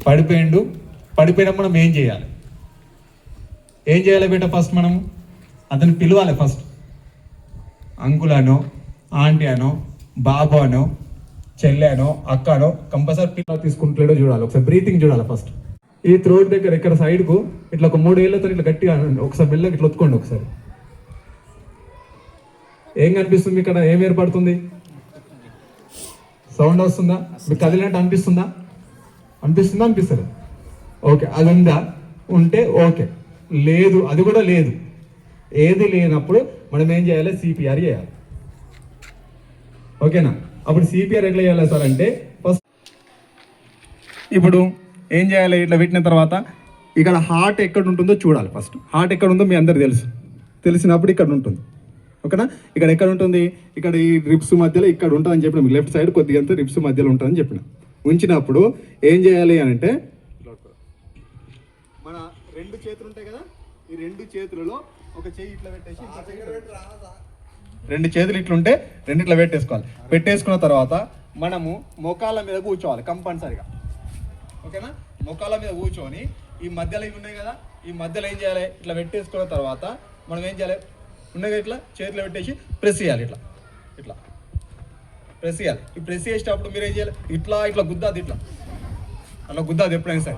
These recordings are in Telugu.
పడిపోయినప్పుడు మనం ఏం చేయాలి బేట? ఫస్ట్ మనం అతను పిలవాలి. ఫస్ట్ అంకుల్ అనో, ఆంటీ అనో, బాబు అనో, చెల్లె అనో, అక్క అనో కంపల్సరీ పిల్లలు తీసుకుంటలేడో చూడాలి. ఒకసారి బ్రీతింగ్ చూడాలి. ఫస్ట్ ఈ థ్రోట్ దగ్గర ఇక్కడ సైడ్కు ఇట్లా ఒక 3 ఏళ్ళతో ఇట్లా గట్టిగా ఒకసారి మెల్లగా ఇట్లా ఒత్తుకోండి. ఒకసారి ఏం కనిపిస్తుంది ఇక్కడ? ఏం ఏర్పడుతుంది? సౌండ్ వస్తుందా? మీకు కదిలినట్టు అనిపిస్తుందా? అనిపిస్తుంది. ఓకే, అది ఉందా? ఉంటే ఓకే. లేదు, అది కూడా లేదు. ఏది లేనప్పుడు మనం ఏం చేయాలి? సిపిఆర్ చేయాలి. ఓకేనా? అప్పుడు సిపిఆర్ ఎట్లా చేయాలి సార్ అంటే, ఫస్ట్ ఇప్పుడు ఏం చేయాలి? ఇట్లా పెట్టిన తర్వాత ఇక్కడ హార్ట్ ఎక్కడ ఉంటుందో చూడాలి. ఫస్ట్ హార్ట్ ఎక్కడ ఉందో మీ అందరు తెలిసినప్పుడు ఇక్కడ ఉంటుంది. ఓకేనా? ఇక్కడ ఎక్కడ ఉంటుంది? ఇక్కడ ఈ రిప్స్ మధ్యలో ఇక్కడ ఉంటుందని చెప్పిన, మీకు లెఫ్ట్ సైడ్ కొద్దిగా అంతా రిప్స్ మధ్యలో ఉంటుందని చెప్పిన. ఉంచినప్పుడు ఏం చేయాలి అని అంటే, మన 2 చేతులు ఉంటాయి కదా, ఈ 2 చేతులలో ఒక చెయ్యి ఇట్లా పెట్టేసి, 2 చేతులు ఇట్లుంటే 2 ఇట్లా పెట్టేసుకోవాలి. పెట్టేసుకున్న తర్వాత మనము మోకాళ్ళ మీద కూర్చోవాలి కంపల్సరిగా. ఓకేనా? మోకాళ్ళ మీద కూర్చొని ఈ మధ్యలో ఇవి ఉన్నాయి కదా, ఈ మధ్యలో ఏం చేయాలి? ఇట్లా పెట్టేసుకున్న తర్వాత మనం ఏం చేయాలి? ఉండగా ఇట్లా చేతిలో పెట్టేసి ప్రెస్ చేయాలి. ఇట్లా ప్రెస్ చేయాలి. ఈ ప్రెస్ చేసేటప్పుడు మీరు ఏం చేయాలి? ఇట్లా గుద్దాది, అలా గుద్దాది ఎప్పుడైనా సరే.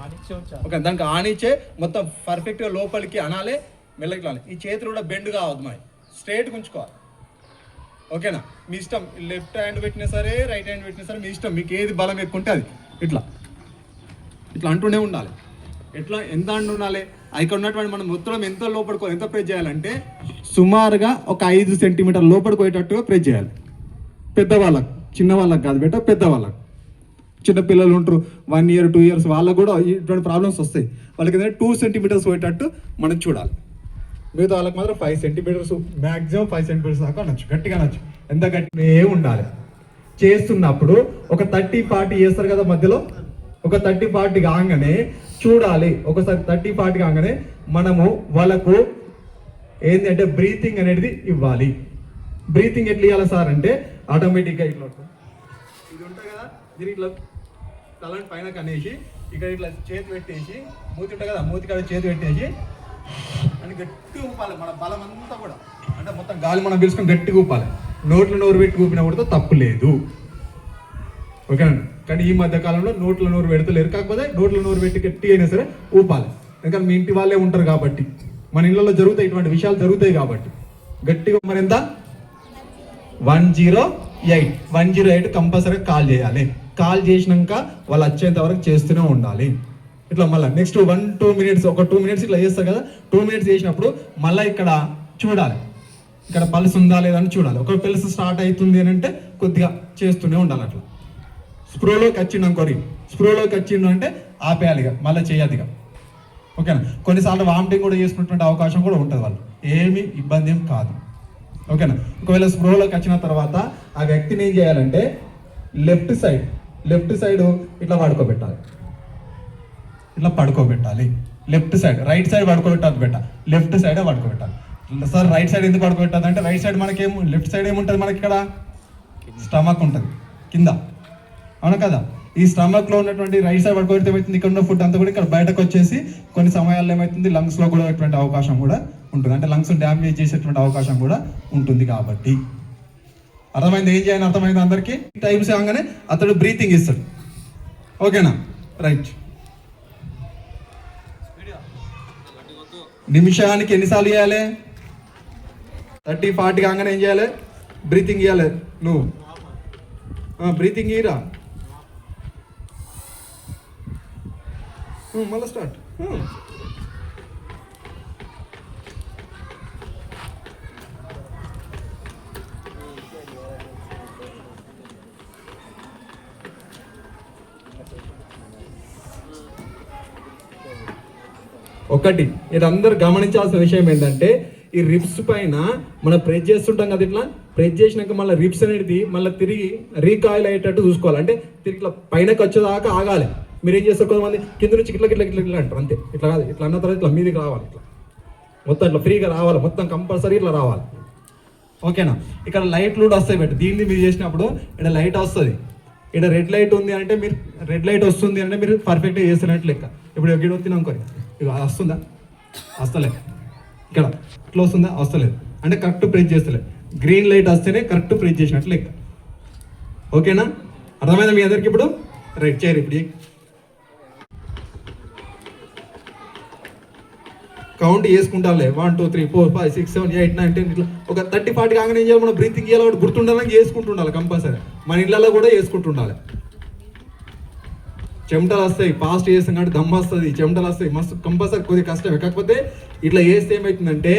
ఓకే, దానికి ఆనిచ్చే మొత్తం పర్ఫెక్ట్గా లోపలికి అనాలి, మెల్లకి ఇట్లా. ఈ చేతులు కూడా బెండ్ కావద్దు, మరి స్ట్రైట్గా ఉంచుకోవాలి. ఓకేనా? మీ ఇష్టం, లెఫ్ట్ హ్యాండ్ పెట్టినా సరే, రైట్ హ్యాండ్ పెట్టినా సరే, మీ ఇష్టం. మీకు ఏది బలం ఎక్కువ ఉంటే అది ఇట్లా అంటూనే ఉండాలి. ఎంత ఉండాలి? ఇక్కడ ఉన్నటువంటి మనం మొత్తం ఎంత లోపడుకో, ఎంత ప్రెస్ చేయాలంటే సుమారుగా ఒక 5 సెంటీమీటర్ల లోపడిపోయేటట్టుగా ప్రెస్ చేయాలి. పెద్దవాళ్ళకు, చిన్న వాళ్ళకి కాదు బేట, పెద్దవాళ్ళకు. చిన్నపిల్లలు ఉంటారు 1 year 2 years, వాళ్ళకు కూడా ఇటువంటి ప్రాబ్లమ్స్ వస్తాయి. వాళ్ళకి ఏంటంటే 2 సెంటీమీటర్స్ పోయేటట్టు మనం చూడాలి. మిగతా వాళ్ళకి మాత్రం 5 సెంటీమీటర్స్, మ్యాక్సిమం 5 సెంటీమీటర్స్ దాకా అనొచ్చు, గట్టిగా అనొచ్చు. ఎంత గట్టిగా ఉండాలి. చేస్తున్నప్పుడు ఒక 30-40 చేస్తారు కదా మధ్యలో, ఒక 30-40 కాగానే చూడాలి. ఒకసారి 30-40 కాగానే మనము వాళ్ళకు ఏంటి అంటే బ్రీతింగ్ అనేది ఇవ్వాలి. బ్రీతింగ్ ఎట్లా ఇవ్వాలి సార్ అంటే, ఆటోమేటిక్గా ఇట్లా ఇది ఉంటుంది కదా, దీని ఇట్లా తలని పైన కనేసి ఇక్కడ ఇట్లా చేతి పెట్టేసి, మూతి ఉంటుంది కదా, మూతి కాడ చేతి పెట్టేసి అని గట్టి ఊపాలి. మన బలం అంతా కూడా అంటే మొత్తం గాలి మనం పీల్చుకొని గట్టిగా ఊపాలి. నోరు పెట్టి ఊపినా కూడా తప్పు లేదు. ఓకేనండి? కానీ ఈ మధ్య కాలంలో నోరు పెడతలేరు. కాకపోతే నోరు పెట్టి గట్టిగా అయినా సరే ఊపాలి. ఎందుకంటే మీ ఇంటి వాళ్ళే ఉంటారు కాబట్టి, మన ఇళ్ళలో జరుగుతాయి, ఇటువంటి విషయాలు జరుగుతాయి కాబట్టి గట్టిగా. మరి ఎంత? 108 కంపల్సరీగా కాల్ చేయాలి. కాల్ చేసినాక వాళ్ళు వచ్చేంత వరకు చేస్తూనే ఉండాలి. ఇట్లా మళ్ళీ నెక్స్ట్ 1-2 minutes, ఒక 2 minutes ఇట్లా చేస్తారు కదా. 2 minutes చేసినప్పుడు మళ్ళీ ఇక్కడ చూడాలి, ఇక్కడ పల్స్ ఉందా లేదా అని చూడాలి. ఒక పల్స్ స్టార్ట్ అవుతుంది అని అంటే కొద్దిగా చేస్తూనే ఉండాలి. అట్లా స్ప్రోలోకి వచ్చిండు అంటే ఆపేయాలి, మళ్ళీ చేయద్దిగా. ఓకేనా? కొన్నిసార్లు వామిటింగ్ కూడా చేసుకున్నటువంటి అవకాశం కూడా ఉంటుంది. వాళ్ళు ఏమి ఇబ్బంది ఏం కాదు. ఓకేనా? ఒకవేళ స్ప్రోలోకి వచ్చిన తర్వాత ఆ వ్యక్తిని ఏం చేయాలంటే లెఫ్ట్ సైడ్ ఇట్లా పడుకోబెట్టాలి. లెఫ్ట్ సైడ్, రైట్ సైడ్ పడుకోబెట్టాలి బెట్ట, లెఫ్ట్ సైడే పడుకోబెట్టాలి. సార్ రైట్ సైడ్ ఎందుకు పడుకోబెట్టాలి అంటే, రైట్ సైడ్ మనకేమో, లెఫ్ట్ సైడ్ ఏముంటుంది మనకి? ఇక్కడ స్టమక్ ఉంటుంది కింద, అవును కదా? ఈ స్టమక్ లో ఉన్నటువంటి రైట్ సైడ్ పడుకోబెడితే ఏమవుతుంది? ఇక్కడ ఉన్న ఫుడ్ అంతా కూడా ఇక్కడ బయటకు వచ్చేసి కొన్ని సమయాల్లో ఏమవుతుంది? లంగ్స్ లో కూడా అటువంటి అవకాశం కూడా ఉంటుంది. అంటే లంగ్స్ డ్యామేజ్ చేసేటువంటి అవకాశం కూడా ఉంటుంది. కాబట్టి అర్థమైంది? ఏం చేయాలి? అర్థమైంది అందరికీ? టైమ్స్ అవగానే అతడు బ్రీతింగ్ ఇస్తాడు. ఓకేనా? రైట్. నిమిషానికి ఎన్నిసార్లు చేయాలి? 30-40 కాగానే ఏం చేయాలి? బ్రీతింగ్ ఇవ్వాలి. నువ్వు బ్రీతింగ్ ఇరా, మళ్ళీ స్టార్ట్. ఒకటి ఇది అందరు గమనించాల్సిన విషయం ఏంటంటే, ఈ రిప్స్ పైన మనం ప్రెస్ చేస్తుంటాం కదా, ఇట్లా ప్రెస్ చేసినాక మళ్ళీ రిప్స్ అనేది మళ్ళీ తిరిగి రీకాయిల్ అయ్యేటట్టు చూసుకోవాలి. అంటే తిరిగి ఇట్లా పైనకి వచ్చేదాకా ఆగాలి. మీరు ఏం చేస్తారు? కొంతమంది కింద నుంచి ఇట్లా అంటారు, అంతే. ఇట్లా కాదు, ఇట్లా అన్న తర్వాత ఇట్లా మీదికి రావాలి. ఇట్లా మొత్తం ఇట్లా ఫ్రీగా రావాలి, మొత్తం కంపల్సరీ ఇట్లా రావాలి. ఓకేనా? ఇక్కడ లైట్లు కూడా వస్తాయి బట్టి, దీన్ని మీరు చేసినప్పుడు ఇక్కడ లైట్ వస్తుంది. ఇక్కడ రెడ్ లైట్ ఉంది అంటే మీరు రెడ్ లైట్ వస్తుంది అంటే మీరు పర్ఫెక్ట్గా చేస్తున్నట్టు లెక్క. ఇప్పుడు ఇక్కడ వచ్చింది అనుకోండి, ఇక వస్తుందా, వస్తలేదు. ఇక్కడ ఇట్లా వస్తుందా, వస్తలేదు అంటే కరెక్ట్ ప్రెస్ చేస్తలేదు. గ్రీన్ లైట్ వస్తేనే కరెక్ట్ ప్రెస్ చేసినట్లు లెక్క. ఓకేనా, అర్థమైందా మీ అందరికి? ఇప్పుడు రైట్ చేయరు. ఇప్పుడు కౌంట్ చేసుకుంటాలే 1 2 3 4 5 6 7 8 9 10 ఇట్లా ఒక 30 40 కాగానే ఏం చేయాలి, మనం బ్రీతింగ్ ఇవ్వాలి కూడా గుర్తుండాలని చేసుకుంటుండాలి కంపల్సరీ. మన ఇళ్ళలో కూడా చేసుకుంటుండాలి. చెమటలు వస్తాయి, ఫాస్ట్ చేస్తాం కాబట్టి దమ్ వస్తుంది, చెమటలు వస్తాయి, మస్తు కంపల్సరీ కొద్దిగా కష్టమే. కాకపోతే ఇట్లా చేస్తే ఏమవుతుందంటే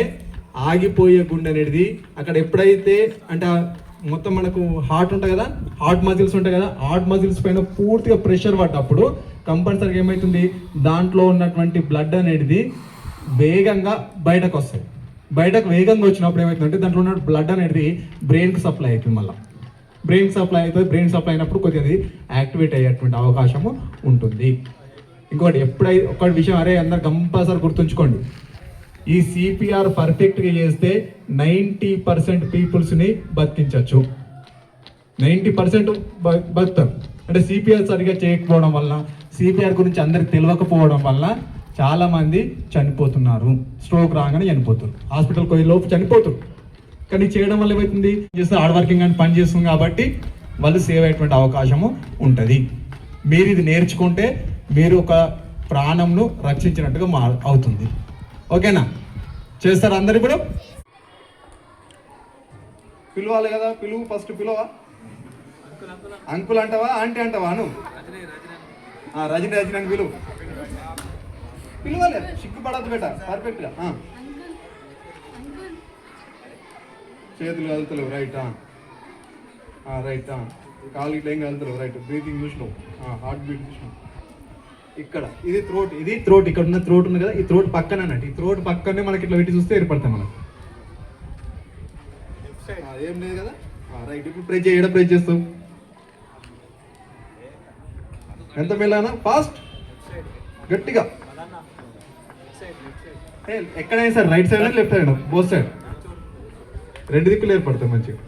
ఆగిపోయే గుండె అనేది అక్కడ ఎప్పుడైతే అంటే మొత్తం మనకు హార్ట్ ఉంటుంది కదా, హార్ట్ మజిల్స్ ఉంటాయి కదా, హార్ట్ మజిల్స్ పైన పూర్తిగా ప్రెషర్ పడ్డప్పుడు కంపల్సరీగా ఏమవుతుంది, దాంట్లో ఉన్నటువంటి బ్లడ్ అనేది వేగంగా బయటకు వస్తాయి. బయటకు వేగంగా వచ్చినప్పుడు ఏమవుతుందంటే దాంట్లో ఉన్న బ్లడ్ అనేది బ్రెయిన్కి సప్లై అవుతుంది. మళ్ళీ బ్రెయిన్ సప్లై అవుతుంది. బ్రెయిన్ సప్లై అయినప్పుడు కొద్దిగా అది యాక్టివేట్ అయ్యేటువంటి అవకాశము ఉంటుంది. ఇంకోటి ఎప్పుడైతే ఒక విషయం అరే అందరు కంపల్సరీ గుర్తుంచుకోండి, ఈ సిపిఆర్ పర్ఫెక్ట్గా చేస్తే 90% పీపుల్స్ని బతికించవచ్చు. 90% బతుకుతారు. అంటే సిపిఆర్ సరిగా చేయకపోవడం వల్ల, సిపిఆర్ గురించి అందరికి తెలియకపోవడం వల్ల చాలామంది చనిపోతున్నారు. స్ట్రోక్ రాగానే చనిపోతారు, హాస్పిటల్కి పోయే లోపు చనిపోతారు. కానీ చేయడం వల్ల ఏమవుతుంది, చేస్తే హార్డ్ వర్కింగ్ అని పని చేస్తుంది కాబట్టి వాళ్ళు సేవ్ అయ్యేటువంటి అవకాశము ఉంటుంది. మీరు ఇది నేర్చుకుంటే మీరు ఒక ప్రాణంను రక్షించినట్టుగా అవుతుంది. ఓకేనా, చేస్తారు అందరు? ఇప్పుడు పిలవాలి కదా, పిలువు ఫస్ట్. పిలువా, అంకుల్ అంటావా, ఆంటీ అంటావా? నువ్వు రజని రజని అని పిలువు. పిలవాలి, సిగ్గుపడద్దు బేట, పర్ఫెక్ట్గా. చేతులు కదులుతలేవు, రైట్ రైట్. కాలు ఇట్లా ఏం కదులుతలేవు, రైట్. బ్రీతింగ్ చూసినావు, హార్ట్ బీట్ చూసినావు. ఇక్కడ ఇది థ్రోట్, ఇది థ్రోట్. ఇక్కడ ఉన్న థ్రోట్ ఉంది కదా, ఈ థ్రోట్ పక్కన అన్నట్టు. ఈ థ్రోట్ పక్కనే మనకి ఇట్లా పెట్టి చూస్తే ఏర్పడతాం మనకు. ఏం లేదు కదా, రైట్. ఇప్పుడు ప్రెస్ చేయడం, ప్రెస్ చేస్తావు. ఎంత మెల్లానా, ఫాస్ట్, గట్టిగా. ఎక్కడైనా sir right side left side, both side, రెండు దిక్కులు ఏర్పడతాయి మంచిగా.